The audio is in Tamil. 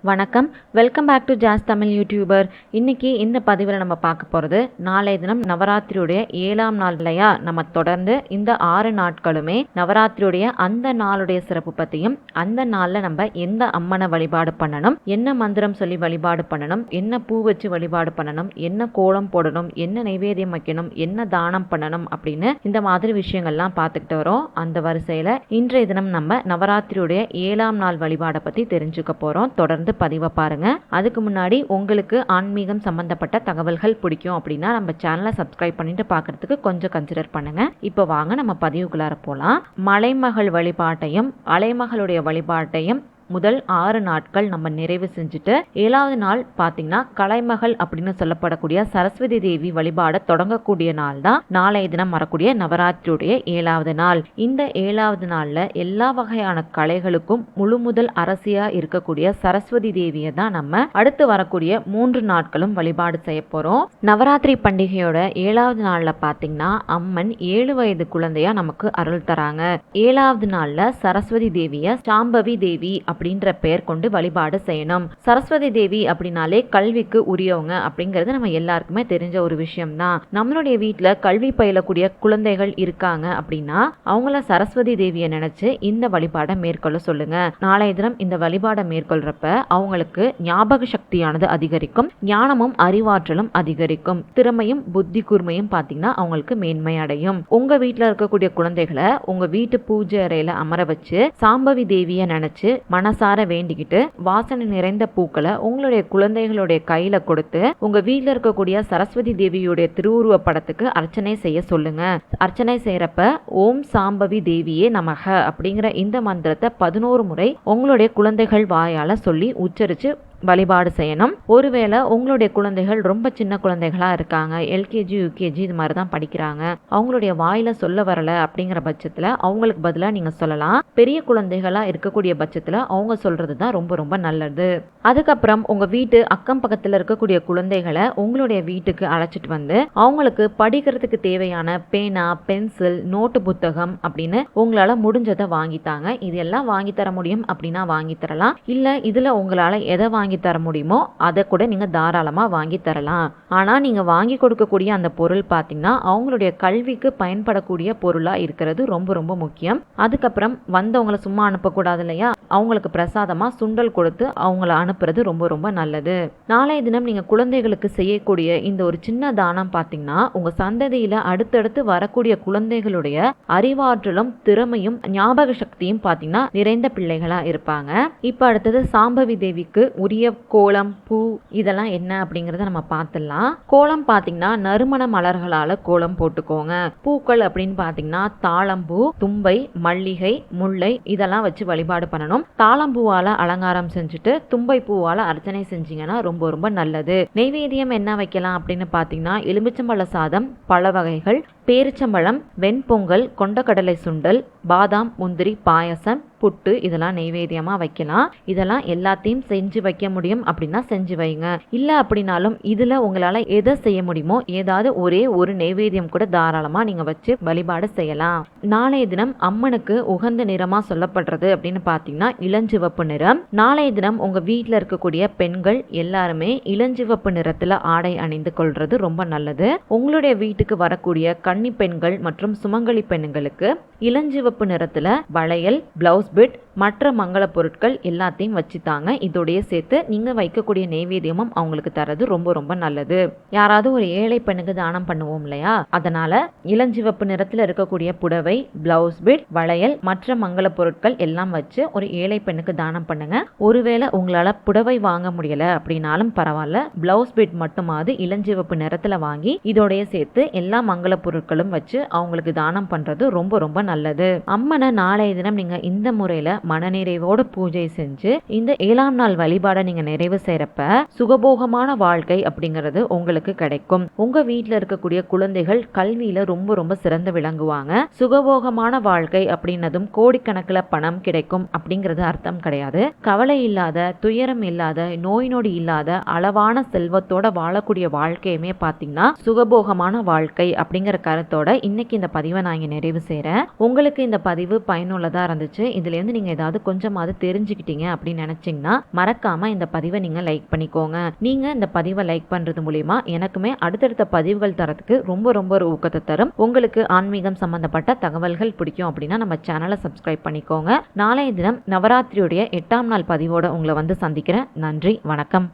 வணக்கம். Welcome back to Jas Tamil YouTuber. இன்னைக்கு இந்த பதிவில் நம்ம பார்க்க போகிறது, நாளைய தினம் நவராத்திரியுடைய 7ஆம் நாள் இல்லையா. நம்ம தொடர்ந்து இந்த 6 நாட்களுமே நவராத்திரியுடைய அந்த நாளுடைய சிறப்பு பற்றியும், அந்த நாளில் நம்ம எந்த அம்மனை வழிபாடு பண்ணணும், என்ன மந்திரம் சொல்லி வழிபாடு பண்ணணும், என்ன பூ வச்சு வழிபாடு பண்ணணும், என்ன கோலம் போடணும், என்ன நைவேத்தியம் வைக்கணும், என்ன தானம் பண்ணணும் அப்படின்னு இந்த மாதிரி விஷயங்கள்லாம் பார்த்துக்கிட்டு வரோம். அந்த வரிசையில் இன்றைய தினம் நம்ம நவராத்திரியுடைய 7ஆம் நாள் வழிபாடை பற்றி தெரிஞ்சுக்க போகிறோம். தொடர்ந்து பதிவை பாருங்க. அதுக்கு முன்னாடி உங்களுக்கு ஆன்மீகம் சம்பந்தப்பட்ட தகவல்கள் பிடிக்கும் அப்படின்னா நம்ம சேனலை சப்ஸ்கிரைப் பண்ணிட்டு பார்க்கறதுக்கு கொஞ்சம் கன்சிடர் பண்ணுங்க. இப்போ வாங்க நம்ம பதிவுக்குள்ளார போலாம். மலைமகள் வழிபாட்டையும் அலைமகளுடைய வழிபாட்டையும் முதல் 6 நாட்கள் நம்ம நிறைவு செஞ்சுட்டு 7ஆவது நாள் பார்த்தீங்கன்னா கலைமகள் அப்படின்னு சொல்லப்படக்கூடிய சரஸ்வதி தேவி வழிபாட தொடங்கக்கூடிய நாள் தான் நாளைய தினம் வரக்கூடிய நவராத்திரியுடைய 7ஆவது நாள். இந்த 7ஆவது நாள்ல எல்லா வகையான கலைகளுக்கும் முழு முதல் அரசியா இருக்கக்கூடிய சரஸ்வதி தேவியை தான் நம்ம அடுத்து வரக்கூடிய 3 நாட்களும் வழிபாடு செய்ய போறோம். நவராத்திரி பண்டிகையோட 7ஆவது நாள்ல பார்த்தீங்கன்னா அம்மன் 7 வயது குழந்தையா நமக்கு அருள் தராங்க. 7ஆவது நாள்ல சரஸ்வதி தேவிய சாம்பவி தேவி அப்படின்ற பெயர் கொண்டு வழிபாடு செய்யணும். சரஸ்வதி தேவி அப்படின்னாலே கல்விக்கு உரியவங்க அப்படிங்கிறது நம்ம எல்லாருக்குமே தெரிஞ்ச ஒரு விஷயம் தான். நம்மளுடைய வீட்டில் கல்வி பயிலக்கூடிய குழந்தைகள் இருக்காங்க அப்படின்னா அவங்கள சரஸ்வதி தேவியை நினைச்சு இந்த வழிபாடை மேற்கொள்ள சொல்லுங்க. நாளைய தினம் இந்த வழிபாடை மேற்கொள்றப்ப அவங்களுக்கு ஞாபக சக்தியானது அதிகரிக்கும், ஞானமும் அறிவாற்றலும் அதிகரிக்கும், திறமையும் புத்தி கூர்மையும் பார்த்தீங்கன்னா அவங்களுக்கு மேன்மை அடையும். உங்க வீட்டில் இருக்கக்கூடிய குழந்தைகளை உங்க வீட்டு பூஜை அறையில அமர வச்சு சாம்பவி தேவியை நினைச்சு மனசார வேண்டிக்கிட்டு வாசனை நிறைந்த பூக்களை உங்களுடைய குழந்தைகளுடைய கையில கொடுத்து உங்க வீட்டில் இருக்கக்கூடிய சரஸ்வதி தேவியுடைய திருவுருவ படத்துக்கு அர்ச்சனை செய்ய சொல்லுங்க. அர்ச்சனை செய்யறப்ப ஓம் சாம்பவி தேவியே நமக அப்படிங்கிற இந்த மந்திரத்தை 11 முறை உங்களுடைய குழந்தைகள் வாயால சொல்லி உச்சரிச்சு வழிபாடு செய்யணும். ஒருவேளை உங்களுடைய குழந்தைகள் ரொம்ப சின்ன குழந்தைகளா இருக்காங்க, எல்கேஜி யூகேஜி இது மாதிரி தான் படிக்கிறாங்க, அவங்களுடைய வாயில சொல்ல வரல அப்படிங்கிற பட்சத்துல அவங்களுக்கு பதிலாக நீங்க சொல்லலாம். பெரிய குழந்தைகளா இருக்கக்கூடிய பட்சத்துல அவங்க சொல்றது தான் ரொம்ப ரொம்ப நல்லது. அதுக்கப்புறம் உங்க வீட்டு அக்கம் பக்கத்துல இருக்கக்கூடிய குழந்தைகளை உங்களுடைய வீட்டுக்கு அழைச்சிட்டு வந்து அவங்களுக்கு படிக்கிறதுக்கு தேவையான பேனா, பென்சில், நோட்டு புத்தகம் அப்படின்னு உங்களால முடிஞ்சதை வாங்கித்தாங்க. இதெல்லாம் வாங்கி தர முடியும் அப்படின்னா வாங்கி தரலாம். இல்ல இதுல உங்களால எதை வாங்கி தர முடியுமோ அதை கூட நீங்க தாராளமா வாங்கி தரலாம். ஆனா நீங்க வாங்கி கொடுக்கக்கூடிய அந்த பொருள் பாத்தீங்கன்னா அவங்களுடைய கல்விக்கு பயன்படக்கூடிய பொருளா இருக்கிறது ரொம்ப ரொம்ப முக்கியம். அதுக்கப்புறம் வந்தவங்களை சும்மா அனுப்பக்கூடாது இல்லையா, அவங்களுக்கு பிரசாதமா சுண்டல் கொடுத்து அவங்கள அனுப்புறது ரொம்ப ரொம்ப நல்லது. நாளைய தினம் நீங்க குழந்தைகளுக்கு செய்யக்கூடிய இந்த ஒரு சின்ன தானம் பாத்தீங்கன்னா உங்க சந்ததியில அடுத்தடுத்து வரக்கூடிய குழந்தைகளுடைய அறிவாற்றலும் திறமையும் ஞாபக சக்தியும் பாத்தீங்கன்னா நிறைந்த பிள்ளைகளா இருப்பாங்க. இப்ப அடுத்தது சாம்பவி தேவிக்கு உரிய கோலம், பூ இதெல்லாம் என்ன அப்படிங்கறத நம்ம பார்த்துடலாம். கோலம் பாத்தீங்கன்னா நறுமண மலர்களால கோலம் போட்டுக்கோங்க. பூக்கள் அப்படின்னு பாத்தீங்கன்னா தாளம்பூ, தும்பை, மல்லிகை, முல்லை இதெல்லாம் வச்சு வழிபாடு பண்ணணும். தாளம்பூவால அலங்காரம் செஞ்சுட்டு தும்பை பூவால அர்ச்சனை செஞ்சீங்கன்னா ரொம்ப ரொம்ப நல்லது. நெய்வேத்தியம் என்ன வைக்கலாம் அப்படின்னு பாத்தீங்கன்னா எலுமிச்சம்பழ சாதம், பழ வகைகள், பேரிச்சம்பழம், வெண்பொங்கல், கொண்டக்கடலை சுண்டல், பாதாம், முந்திரி பாயசம், புட்டு இதெல்லாம் நெய்வேத்தியமா வைக்கலாம். இதெல்லாம் எல்லாத்தையும் செஞ்சு வைக்க முடியும் அப்படின்னா செஞ்சு வைங்க. இல்ல அப்படின்னாலும் இதுல உங்களால எதை செய்ய முடியுமோ ஏதாவது ஒரே ஒரு நெய்வேத்தியம் கூட தாராளமா நீங்க வச்சு வழிபாடு செய்யலாம். நாளைய தினம் அம்மனுக்கு உகந்த நிறமா சொல்லப்படுறது அப்படின்னு பாத்தீங்கன்னா இளஞ்சிவப்பு நிறம். நாளைய தினம் உங்க வீட்டுல இருக்கக்கூடிய பெண்கள் எல்லாருமே இளஞ்சிவப்பு நிறத்துல ஆடை அணிந்து கொள்றது ரொம்ப நல்லது. உங்களுடைய வீட்டுக்கு வரக்கூடிய கன்னி பெண்கள் மற்றும் சுமங்கலி பெண்களுக்கு இளஞ்சிவப்பு நிறத்துல வளையல், பிளவுஸ் பிட், மற்ற மங்கள பொருட்கள் எல்லாத்தையும் வச்சுத்தாங்க. இதோடைய சேர்த்து நீங்க வைக்கக்கூடிய நெய்வேத்தியமும் அவங்களுக்கு தரது ரொம்ப ரொம்ப நல்லது. யாராவது ஒரு ஏழை பெண்ணுக்கு தானம் பண்ணுவோம் இல்லையா, அதனால இளஞ்சிவப்பு நிறத்துல இருக்கக்கூடிய புடவை, பிளவுஸ் பிட், வளையல், மற்ற மங்கள பொருட்கள் எல்லாம் வச்சு ஒரு ஏழை பெண்ணுக்கு தானம் பண்ணுங்க. ஒருவேளை உங்களால புடவை வாங்க முடியல அப்படின்னாலும் பரவாயில்ல, பிளவுஸ் பிட் மட்டுமாவது இளஞ்சிவப்பு நிறத்துல வாங்கி இதோடைய சேர்த்து எல்லா மங்கள பொருட்களும் வச்சு அவங்களுக்கு தானம் பண்றது ரொம்ப ரொம்ப நல்லது. அம்மனை நாளைய தினம் நீங்க இந்த முறையில மனநிறைவோடு பூஜை செஞ்சு இந்த 7ஆம் நாள் வழிபாடை நீங்க நிறைவு செய்யறப்ப சுகபோகமான வாழ்க்கை அப்படிங்கிறது உங்களுக்கு கிடைக்கும். உங்க வீட்டுல இருக்கக்கூடிய குழந்தைகள் கல்வியில ரொம்ப ரொம்ப சிறந்து விளங்குவாங்க. சுகபோகமான வாழ்க்கை அப்படின்னதும் கோடிக்கணக்கில் பணம் கிடைக்கும் அப்படிங்கிறது அர்த்தம் கிடையாது. கவலை இல்லாத, துயரம் இல்லாத, நோய் நொடி இல்லாத அளவான செல்வத்தோட வாழக்கூடிய வாழ்க்கையுமே பாத்தீங்கன்னா சுகபோகமான வாழ்க்கை அப்படிங்கிற கருத்தோட இன்னைக்கு இந்த பதிவை நான் இங்கே நிறைவு செய்கிறேன். உங்களுக்கு இந்த பதிவு பயனுள்ளதாக இருந்துச்சு, இதுலேருந்து நீங்கள் ஏதாவது கொஞ்சமாவது தெரிஞ்சுக்கிட்டீங்க அப்படின்னு நினச்சிங்கன்னா மறக்காமல் இந்த பதிவை நீங்கள் லைக் பண்ணிக்கோங்க. நீங்கள் இந்த பதிவை லைக் பண்ணுறது மூலிமா எனக்குமே அடுத்தடுத்த பதிவுகள் தரத்துக்கு ரொம்ப ரொம்ப ஒரு ஊக்கத்தை தரும். உங்களுக்கு ஆன்மீகம் சம்பந்தப்பட்ட தகவல்கள் பிடிக்கும் அப்படின்னா நம்ம சேனலை சப்ஸ்கிரைப் பண்ணிக்கோங்க. நாளைய தினம் நவராத்திரியுடைய 8ஆம் நாள் பதிவோட உங்களை வந்து சந்திக்கிறேன். நன்றி, வணக்கம்.